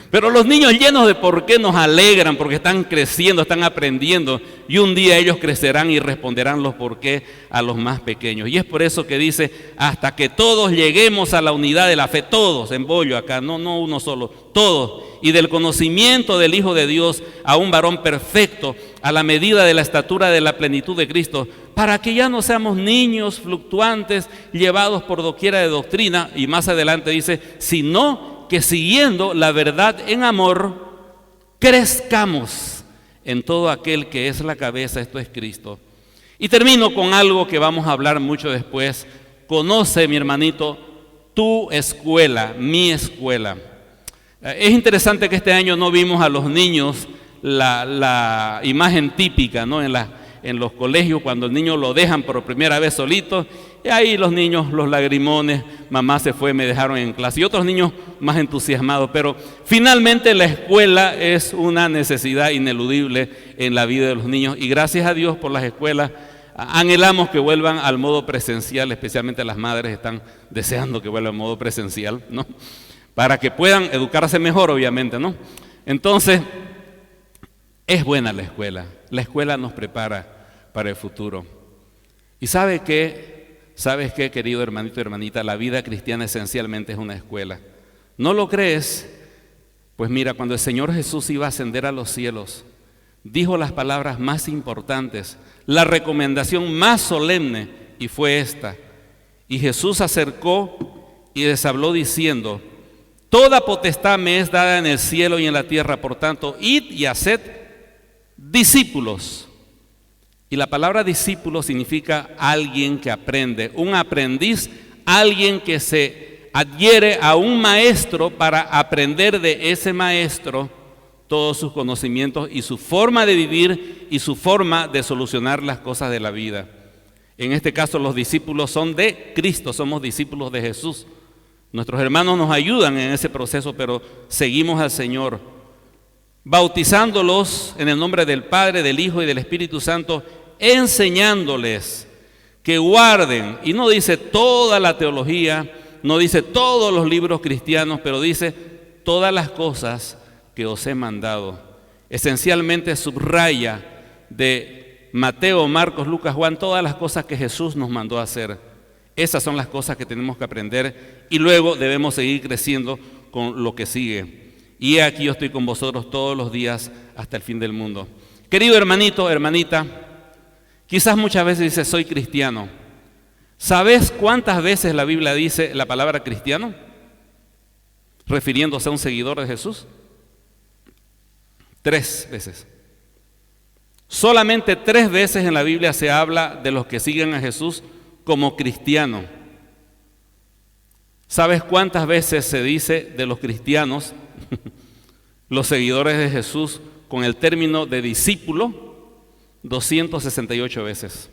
S1: Pero los niños llenos de por qué nos alegran porque están creciendo, están aprendiendo y un día ellos crecerán y responderán los por qué a los más pequeños. Y es por eso que dice, hasta que todos lleguemos a la unidad de la fe, todos en bollo acá, no uno solo, todos, y del conocimiento del Hijo de Dios a un varón perfecto, a la medida de la estatura de la plenitud de Cristo, para que ya no seamos niños fluctuantes, llevados por doquiera de doctrina, y más adelante dice, sino que siguiendo la verdad en amor, crezcamos en todo aquel que es la cabeza, esto es Cristo. Y termino con algo que vamos a hablar mucho después. Conoce, mi hermanito, tu escuela, mi escuela. Es interesante que este año no vimos a los niños la imagen típica, ¿no? En los colegios, cuando el niño lo dejan por primera vez solito, y ahí los niños, los lagrimones, mamá se fue, me dejaron en clase, y otros niños más entusiasmados. Pero finalmente la escuela es una necesidad ineludible en la vida de los niños, y gracias a Dios por las escuelas. Anhelamos que vuelvan al modo presencial, especialmente las madres están deseando que vuelvan al modo presencial, ¿no? Para que puedan educarse mejor, obviamente, ¿no? Entonces, es buena la escuela nos prepara para el futuro. ¿Y sabes qué, querido hermanito y hermanita? La vida cristiana esencialmente es una escuela. ¿No lo crees? Pues mira, cuando el Señor Jesús iba a ascender a los cielos, dijo las palabras más importantes, la recomendación más solemne, y fue esta. Y Jesús se acercó y les habló diciendo, toda potestad me es dada en el cielo y en la tierra, por tanto, id y haced discípulos. Y la palabra discípulo significa alguien que aprende, un aprendiz, alguien que se adhiere a un maestro para aprender de ese maestro todos sus conocimientos y su forma de vivir y su forma de solucionar las cosas de la vida. En este caso los discípulos son de Cristo, somos discípulos de Jesús. Nuestros hermanos nos ayudan en ese proceso, pero seguimos al Señor, bautizándolos en el nombre del Padre, del Hijo y del Espíritu Santo, enseñándoles que guarden, y no dice toda la teología, no dice todos los libros cristianos, pero dice todas las cosas que os he mandado. Esencialmente subraya de Mateo, Marcos, Lucas, Juan, todas las cosas que Jesús nos mandó a hacer. Esas son las cosas que tenemos que aprender y luego debemos seguir creciendo con lo que sigue. Y aquí yo estoy con vosotros todos los días hasta el fin del mundo. Querido hermanito, hermanita, quizás muchas veces dices, soy cristiano. ¿Sabes cuántas veces la Biblia dice la palabra cristiano? Refiriéndose a un seguidor de Jesús. 3 veces. Solamente 3 veces en la Biblia se habla de los que siguen a Jesús como cristiano. ¿Sabes cuántas veces se dice de los cristianos, los seguidores de Jesús, con el término de discípulo? 268 veces.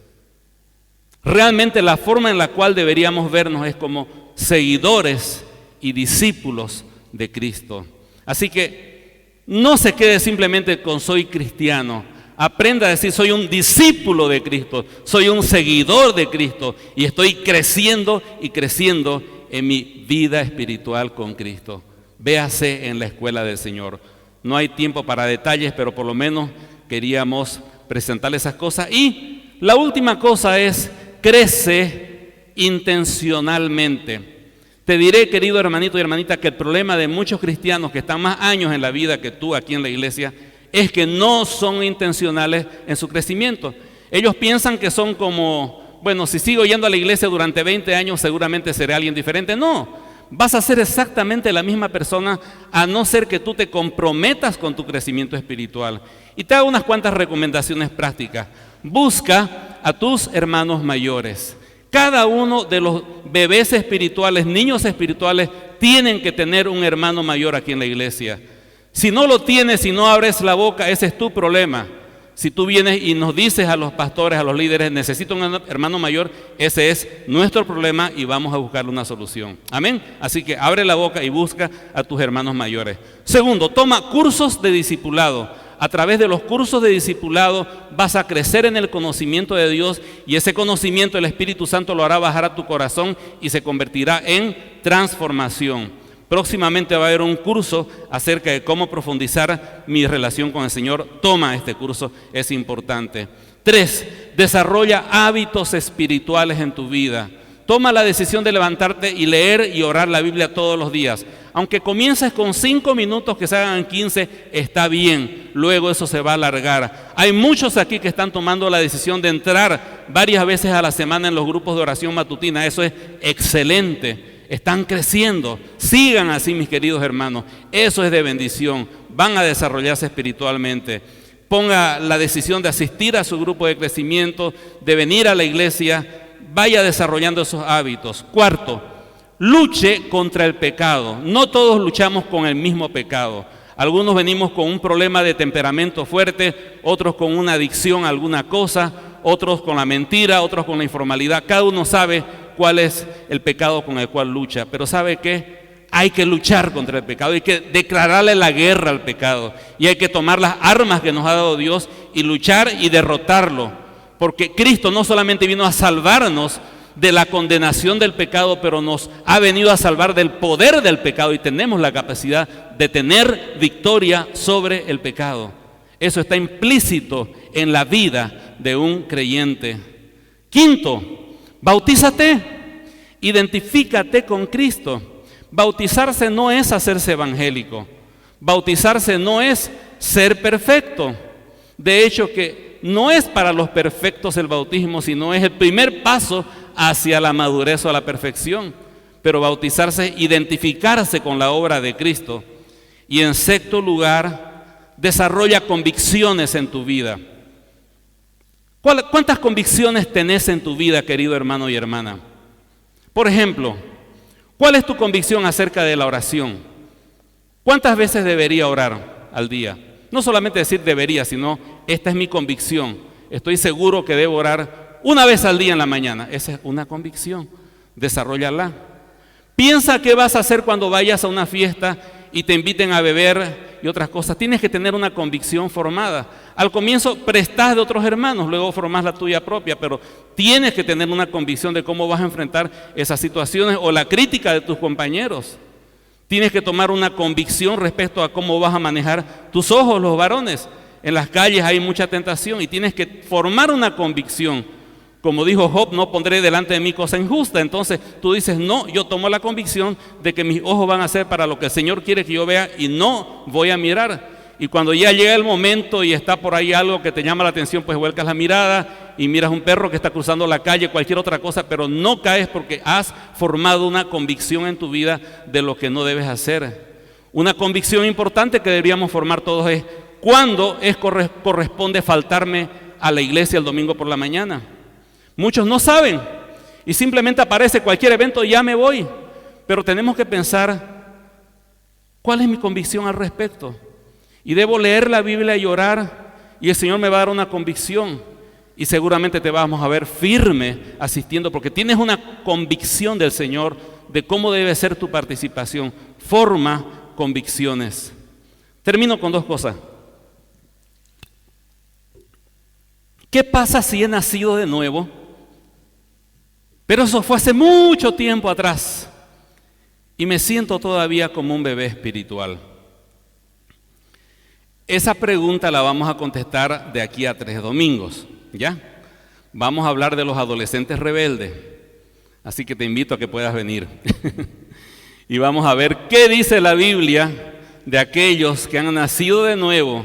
S1: Realmente la forma en la cual deberíamos vernos es como seguidores y discípulos de Cristo. Así que no se quede simplemente con soy cristiano. Aprenda a decir soy un discípulo de Cristo, soy un seguidor de Cristo y estoy creciendo y creciendo en mi vida espiritual con Cristo. Véase en la escuela del Señor. No hay tiempo para detalles, pero por lo menos queríamos presentarle esas cosas. Y la última cosa es, crece intencionalmente. Te diré, querido hermanito y hermanita, que el problema de muchos cristianos que están más años en la vida que tú aquí en la iglesia es que no son intencionales en su crecimiento. Ellos piensan que son como, bueno, si sigo yendo a la iglesia durante 20 años seguramente seré alguien diferente. No, vas a ser exactamente la misma persona a no ser que tú te comprometas con tu crecimiento espiritual. Y te hago unas cuantas recomendaciones prácticas. Busca a tus hermanos mayores. Cada uno de los bebés espirituales, niños espirituales, tienen que tener un hermano mayor aquí en la iglesia. Si no lo tienes, si no abres la boca, ese es tu problema. Si tú vienes y nos dices a los pastores, a los líderes, necesito un hermano mayor, ese es nuestro problema y vamos a buscarle una solución. Amén. Así que abre la boca y busca a tus hermanos mayores. Segundo, toma cursos de discipulado. A través de los cursos de discipulado vas a crecer en el conocimiento de Dios y ese conocimiento el Espíritu Santo lo hará bajar a tu corazón y se convertirá en transformación. Próximamente va a haber un curso acerca de cómo profundizar mi relación con el Señor. Toma este curso, es importante. 3, desarrolla hábitos espirituales en tu vida. Toma la decisión de levantarte y leer y orar la Biblia todos los días. Aunque comiences con 5 minutos, que se hagan 15, está bien. Luego eso se va a alargar. Hay muchos aquí que están tomando la decisión de entrar varias veces a la semana en los grupos de oración matutina. Eso es excelente. Están creciendo. Sigan así, mis queridos hermanos. Eso es de bendición. Van a desarrollarse espiritualmente. Ponga la decisión de asistir a su grupo de crecimiento, de venir a la iglesia. Vaya desarrollando esos hábitos. 4, luche contra el pecado. No todos luchamos con el mismo pecado. Algunos venimos con un problema de temperamento fuerte, otros con una adicción a alguna cosa, otros con la mentira, otros con la informalidad. Cada uno sabe cuál es el pecado con el cual lucha. Pero ¿sabe qué? Hay que luchar contra el pecado, hay que declararle la guerra al pecado. Y hay que tomar las armas que nos ha dado Dios y luchar y derrotarlo. Porque Cristo no solamente vino a salvarnos de la condenación del pecado, pero nos ha venido a salvar del poder del pecado y tenemos la capacidad de tener victoria sobre el pecado. Eso está implícito en la vida de un creyente. 5, bautízate, identifícate con Cristo. Bautizarse no es hacerse evangélico, bautizarse no es ser perfecto. De hecho que no es para los perfectos el bautismo, sino es el primer paso hacia la madurez o a la perfección. Pero bautizarse es identificarse con la obra de Cristo. Y en sexto lugar, desarrolla convicciones en tu vida. ¿Cuántas convicciones tenés en tu vida, querido hermano y hermana? Por ejemplo, ¿cuál es tu convicción acerca de la oración? ¿Cuántas veces debería orar al día? No solamente decir debería, sino esta es mi convicción. Estoy seguro que debo orar una vez al día en la mañana. Esa es una convicción. Desarróllala. Piensa qué vas a hacer cuando vayas a una fiesta y te inviten a beber y otras cosas. Tienes que tener una convicción formada. Al comienzo prestás de otros hermanos, luego formás la tuya propia, pero tienes que tener una convicción de cómo vas a enfrentar esas situaciones o la crítica de tus compañeros. Tienes que tomar una convicción respecto a cómo vas a manejar tus ojos, los varones. En las calles hay mucha tentación y tienes que formar una convicción. Como dijo Job, no pondré delante de mí cosa injusta. Entonces tú dices, no, yo tomo la convicción de que mis ojos van a ser para lo que el Señor quiere que yo vea y no voy a mirar. Y cuando ya llega el momento y está por ahí algo que te llama la atención, pues vuelcas la mirada y miras un perro que está cruzando la calle, cualquier otra cosa, pero no caes porque has formado una convicción en tu vida de lo que no debes hacer. Una convicción importante que deberíamos formar todos es, ¿cuándo corresponde faltarme a la iglesia el domingo por la mañana? Muchos no saben y simplemente aparece cualquier evento y ya me voy. Pero tenemos que pensar, ¿cuál es mi convicción al respecto? Y debo leer la Biblia y orar y el Señor me va a dar una convicción y seguramente te vamos a ver firme asistiendo porque tienes una convicción del Señor de cómo debe ser tu participación. Forma convicciones. Termino con 2 cosas. ¿Qué pasa si he nacido de nuevo? Pero eso fue hace mucho tiempo atrás y me siento todavía como un bebé espiritual. Esa pregunta la vamos a contestar de aquí a 3 domingos, ¿ya? Vamos a hablar de los adolescentes rebeldes, así que te invito a que puedas venir. Y vamos a ver qué dice la Biblia de aquellos que han nacido de nuevo,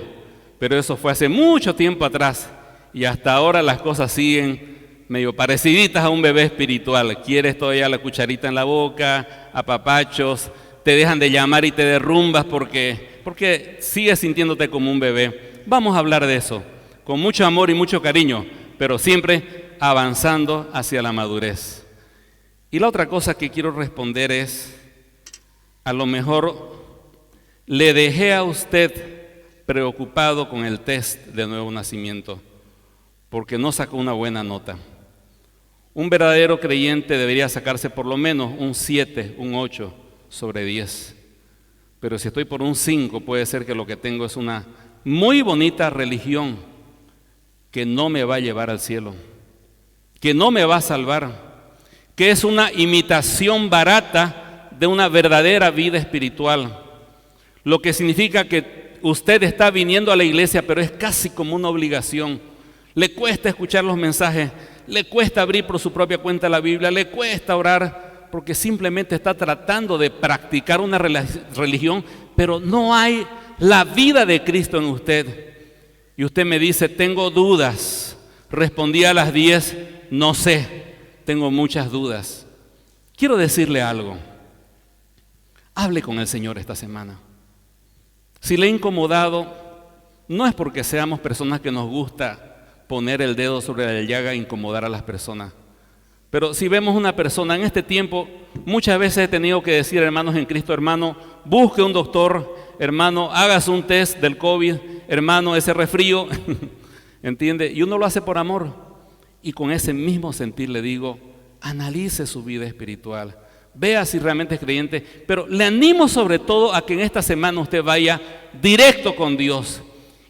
S1: pero eso fue hace mucho tiempo atrás y hasta ahora las cosas siguen medio pareciditas a un bebé espiritual. Quieres todavía la cucharita en la boca, apapachos, te dejan de llamar y te derrumbas porque sigues sintiéndote como un bebé. Vamos a hablar de eso, con mucho amor y mucho cariño, pero siempre avanzando hacia la madurez. Y la otra cosa que quiero responder es, a lo mejor le dejé a usted preocupado con el test de nuevo nacimiento, porque no sacó una buena nota. Un verdadero creyente debería sacarse por lo menos un 7, un 8 sobre 10. Pero si estoy por un 5, puede ser que lo que tengo es una muy bonita religión que no me va a llevar al cielo, que no me va a salvar, que es una imitación barata de una verdadera vida espiritual. Lo que significa que usted está viniendo a la iglesia, pero es casi como una obligación. Le cuesta escuchar los mensajes, le cuesta abrir por su propia cuenta la Biblia, le cuesta orar, porque simplemente está tratando de practicar una religión, pero no hay la vida de Cristo en usted. Y usted me dice, tengo dudas. Respondí a las 10, no sé, tengo muchas dudas. Quiero decirle algo. Hable con el Señor esta semana. Si le he incomodado, no es porque seamos personas que nos gusta poner el dedo sobre la llaga e incomodar a las personas. Pero si vemos una persona en este tiempo, muchas veces he tenido que decir, hermanos en Cristo, hermano, busque un doctor, hermano, hágase un test del COVID, hermano, ese resfrío, ¿entiende? Y uno lo hace por amor. Y con ese mismo sentir le digo, analice su vida espiritual. Vea si realmente es creyente, pero le animo sobre todo a que en esta semana usted vaya directo con Dios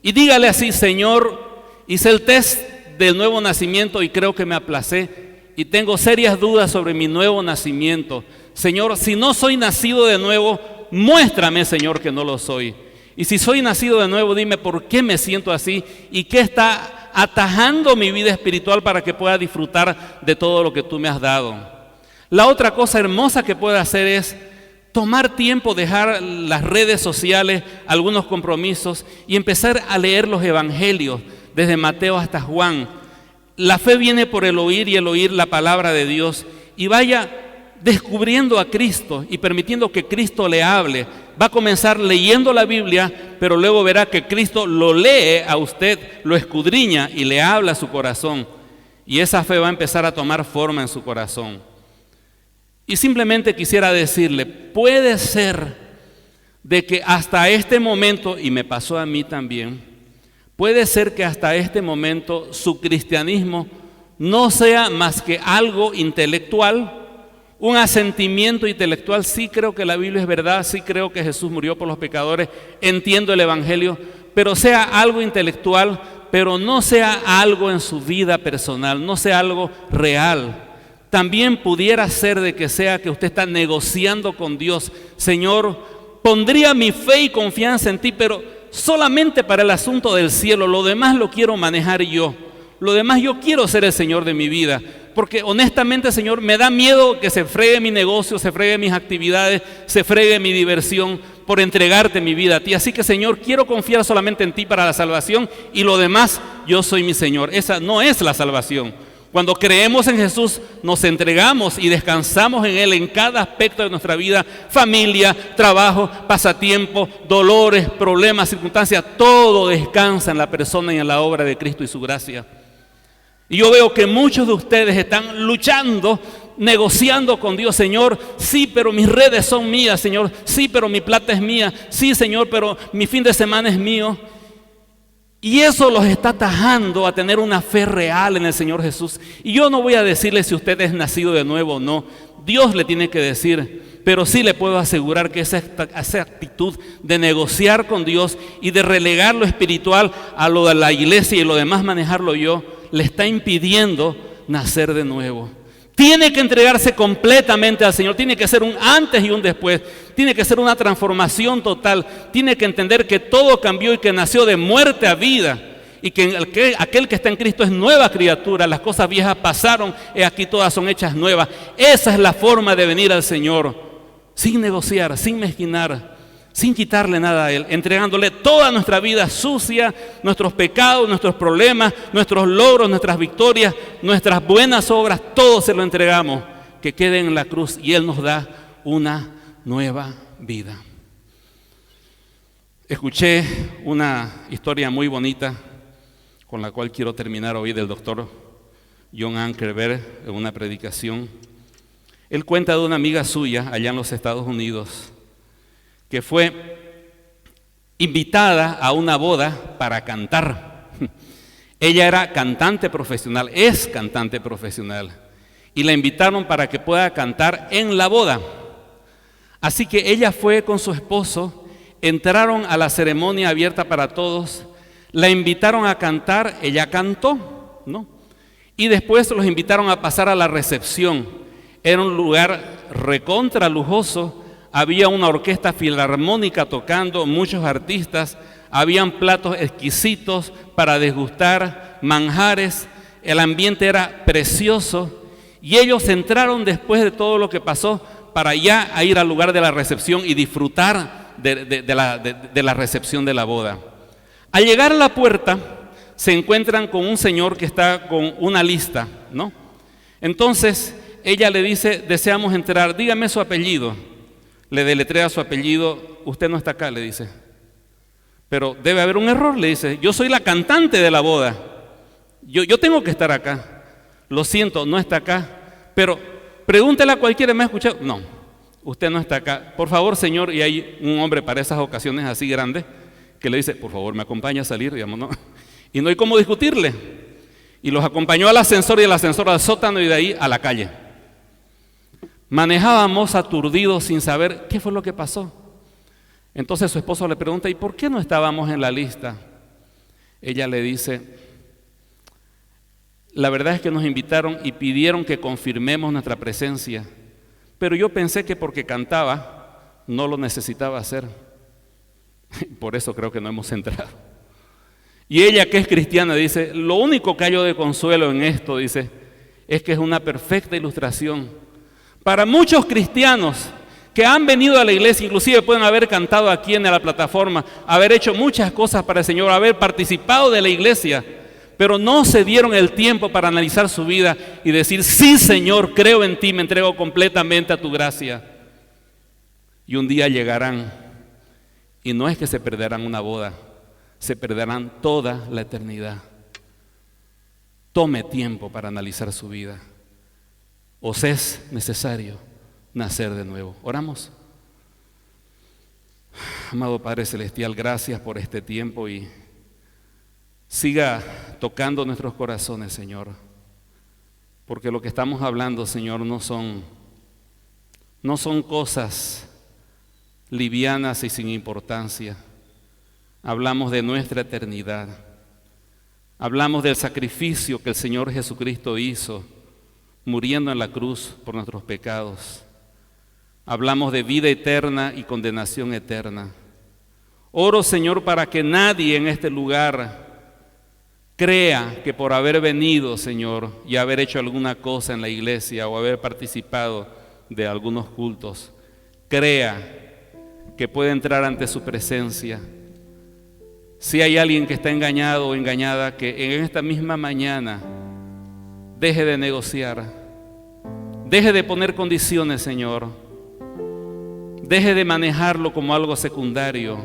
S1: y dígale así, Señor, hice el test del nuevo nacimiento y creo que me aplacé y tengo serias dudas sobre mi nuevo nacimiento. Señor, si no soy nacido de nuevo, muéstrame, Señor, que no lo soy. Y si soy nacido de nuevo, dime por qué me siento así y qué está atajando mi vida espiritual para que pueda disfrutar de todo lo que tú me has dado. La otra cosa hermosa que puede hacer es tomar tiempo, dejar las redes sociales, algunos compromisos y empezar a leer los evangelios, desde Mateo hasta Juan. La fe viene por el oír y el oír la palabra de Dios y vaya descubriendo a Cristo y permitiendo que Cristo le hable. Va a comenzar leyendo la Biblia, pero luego verá que Cristo lo lee a usted, lo escudriña y le habla a su corazón. Y esa fe va a empezar a tomar forma en su corazón. Y simplemente quisiera decirle, puede ser de que hasta este momento, y me pasó a mí también, puede ser que hasta este momento su cristianismo no sea más que algo intelectual, un asentimiento intelectual. Sí creo que la Biblia es verdad, sí creo que Jesús murió por los pecadores, entiendo el evangelio, pero sea algo intelectual, pero no sea algo en su vida personal, no sea algo real. También pudiera ser de que sea que usted está negociando con Dios. Señor, pondría mi fe y confianza en ti, pero solamente para el asunto del cielo. Lo demás lo quiero manejar yo. Lo demás yo quiero ser el Señor de mi vida. Porque honestamente, Señor, me da miedo que se fregue mi negocio, se fregue mis actividades, se fregue mi diversión por entregarte mi vida a ti. Así que, Señor, quiero confiar solamente en ti para la salvación y lo demás, yo soy mi Señor. Esa no es la salvación. Cuando creemos en Jesús, nos entregamos y descansamos en Él en cada aspecto de nuestra vida, familia, trabajo, pasatiempo, dolores, problemas, circunstancias, todo descansa en la persona y en la obra de Cristo y su gracia. Y yo veo que muchos de ustedes están luchando, negociando con Dios. Señor, sí, pero mis redes son mías, Señor. Sí, pero mi plata es mía. Sí, Señor, pero mi fin de semana es mío. Y eso los está atajando a tener una fe real en el Señor Jesús. Y yo no voy a decirle si usted es nacido de nuevo o no. Dios le tiene que decir, pero sí le puedo asegurar que esa actitud de negociar con Dios y de relegar lo espiritual a lo de la iglesia y lo demás manejarlo yo, le está impidiendo nacer de nuevo. Tiene que entregarse completamente al Señor, tiene que ser un antes y un después, tiene que ser una transformación total, tiene que entender que todo cambió y que nació de muerte a vida y que aquel que está en Cristo es nueva criatura, las cosas viejas pasaron y aquí todas son hechas nuevas. Esa es la forma de venir al Señor, sin negociar, sin mezquinar, sin quitarle nada a Él, entregándole toda nuestra vida sucia, nuestros pecados, nuestros problemas, nuestros logros, nuestras victorias, nuestras buenas obras, todo se lo entregamos, que quede en la cruz y Él nos da una nueva vida. Escuché una historia muy bonita con la cual quiero terminar hoy del doctor John Ankerberg en una predicación. Él cuenta de una amiga suya allá en los Estados Unidos que fue invitada a una boda para cantar. Ella era cantante profesional, es cantante profesional, y la invitaron para que pueda cantar en la boda. Así que ella fue con su esposo, entraron a la ceremonia abierta para todos, la invitaron a cantar, ella cantó, ¿no? Y después los invitaron a pasar a la recepción. Era un lugar recontra lujoso, había una orquesta filarmónica tocando, muchos artistas, habían platos exquisitos para degustar, manjares, el ambiente era precioso y ellos entraron después de todo lo que pasó para ya a ir al lugar de la recepción y disfrutar de la recepción de la boda. Al llegar a la puerta se encuentran con un señor que está con una lista, ¿no? Entonces ella le dice, deseamos entrar, dígame su apellido. Le deletrea su apellido, usted no está acá, le dice. Pero debe haber un error, le dice, yo soy la cantante de la boda, yo tengo que estar acá. Lo siento, no está acá, pero pregúntele a cualquiera, ¿me ha escuchado? No, usted no está acá. Por favor, señor, y hay un hombre para esas ocasiones así grandes, que le dice, por favor, me acompaña a salir, digamos, ¿no? Y no hay cómo discutirle. Y los acompañó al ascensor y el ascensor al sótano y de ahí a la calle. Manejábamos aturdidos sin saber qué fue lo que pasó. Entonces su esposo le pregunta, ¿y por qué no estábamos en la lista? Ella le dice, la verdad es que nos invitaron y pidieron que confirmemos nuestra presencia, pero yo pensé que porque cantaba no lo necesitaba hacer. Por eso creo que no hemos entrado. Y ella, que es cristiana, dice, lo único que hallo de consuelo en esto, dice, es que es una perfecta ilustración para muchos cristianos que han venido a la iglesia, inclusive pueden haber cantado aquí en la plataforma, haber hecho muchas cosas para el Señor, haber participado de la iglesia, pero no se dieron el tiempo para analizar su vida y decir, sí, Señor, creo en ti, me entrego completamente a tu gracia. Y un día llegarán, y no es que se perderán una boda, se perderán toda la eternidad. Tome tiempo para analizar su vida. Os es necesario nacer de nuevo. Oramos. Amado Padre Celestial, gracias por este tiempo y siga tocando nuestros corazones, Señor, porque lo que estamos hablando, Señor, no son cosas livianas y sin importancia. Hablamos de nuestra eternidad, hablamos del sacrificio que el Señor Jesucristo hizo muriendo en la cruz por nuestros pecados. Hablamos de vida eterna y condenación eterna. Oro, Señor, para que nadie en este lugar crea que por haber venido, Señor, y haber hecho alguna cosa en la iglesia o haber participado de algunos cultos, crea que puede entrar ante su presencia. Si hay alguien que está engañado o engañada, que en esta misma mañana deje de negociar, deje de poner condiciones, Señor, deje de manejarlo como algo secundario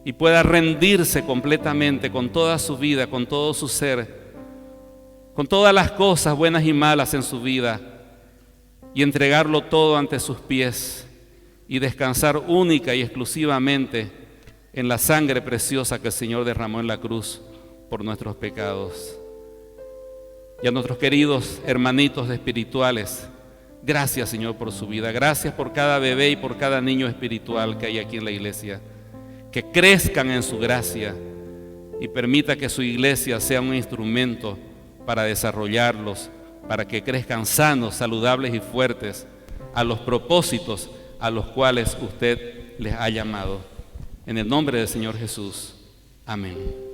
S1: y pueda rendirse completamente con toda su vida, con todo su ser, con todas las cosas buenas y malas en su vida y entregarlo todo ante sus pies y descansar única y exclusivamente en la sangre preciosa que el Señor derramó en la cruz por nuestros pecados. Y a nuestros queridos hermanitos espirituales, gracias, Señor, por su vida. Gracias por cada bebé y por cada niño espiritual que hay aquí en la iglesia. Que crezcan en su gracia y permita que su iglesia sea un instrumento para desarrollarlos, para que crezcan sanos, saludables y fuertes a los propósitos a los cuales usted les ha llamado. En el nombre del Señor Jesús. Amén.